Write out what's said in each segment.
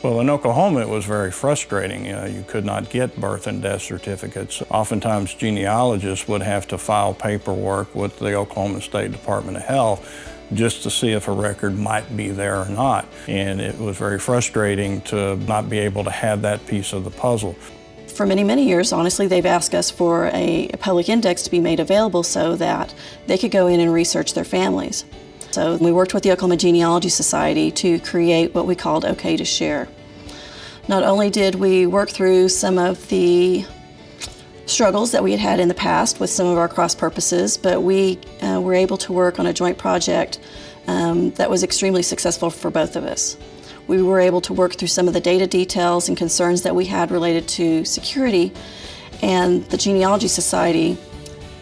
Well, in Oklahoma, it was very frustrating. You could not get birth and death certificates. Oftentimes, genealogists would have to file paperwork with the Oklahoma State Department of Health just to see if a record might be there or not. And it was very frustrating to not be able to have that piece of the puzzle. For many, many years, honestly, they've asked us for a public index to be made available so that they could go in and research their families. So we worked with the Oklahoma Genealogy Society to create what we called OK2Share. Not only did we work through some of the struggles that we had had in the past with some of our cross purposes, but we were able to work on a joint project that was extremely successful for both of us. We were able to work through some of the data details and concerns that we had related to security, and the Genealogy Society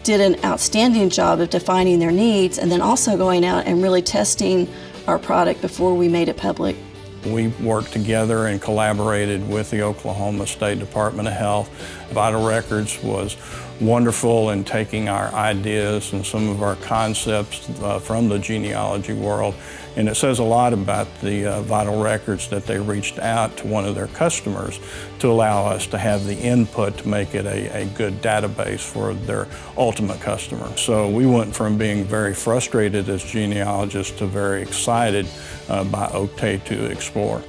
did an outstanding job of defining their needs and then also going out and really testing our product before we made it public. We worked together and collaborated with the Oklahoma State Department of Health. Vital Records was wonderful in taking our ideas and some of our concepts from the genealogy world. And it says a lot about the Vital Records that they reached out to one of their customers to allow us to have the input to make it a good database for their ultimate customer. So we went from being very frustrated as genealogists to very excited by OK2EXPLORE.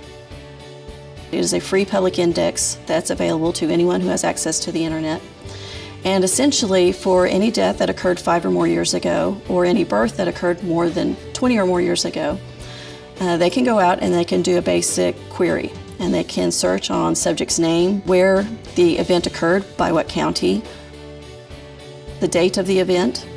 It is a free public index that's available to anyone who has access to the internet. And essentially, for any death that occurred 5 or more years ago, or any birth that occurred more than 20 or more years ago, they can go out and they can do a basic query. And they can search on subject's name, where the event occurred, by what county, the date of the event,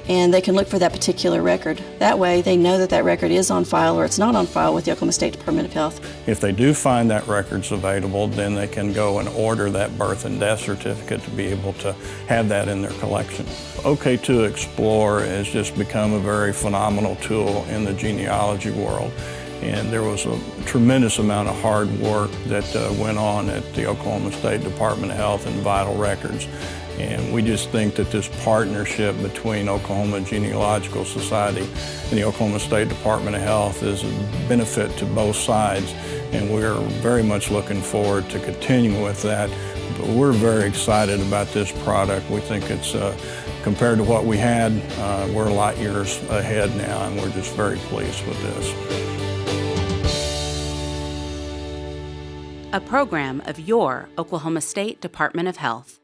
and they can look for that particular record. That way, they know that that record is on file or it's not on file with the Oklahoma State Department of Health. If they do find that record's available, then they can go and order that birth and death certificate to be able to have that in their collection. OK2EXPLORE has just become a very phenomenal tool in the genealogy world. And there was a tremendous amount of hard work that went on at the Oklahoma State Department of Health and Vital Records. And we just think that this partnership between Oklahoma Genealogical Society and the Oklahoma State Department of Health is a benefit to both sides. And we're very much looking forward to continuing with that. But we're very excited about this product. We think it's, compared to what we had, we're light years ahead now, and we're just very pleased with this. A program of your Oklahoma State Department of Health.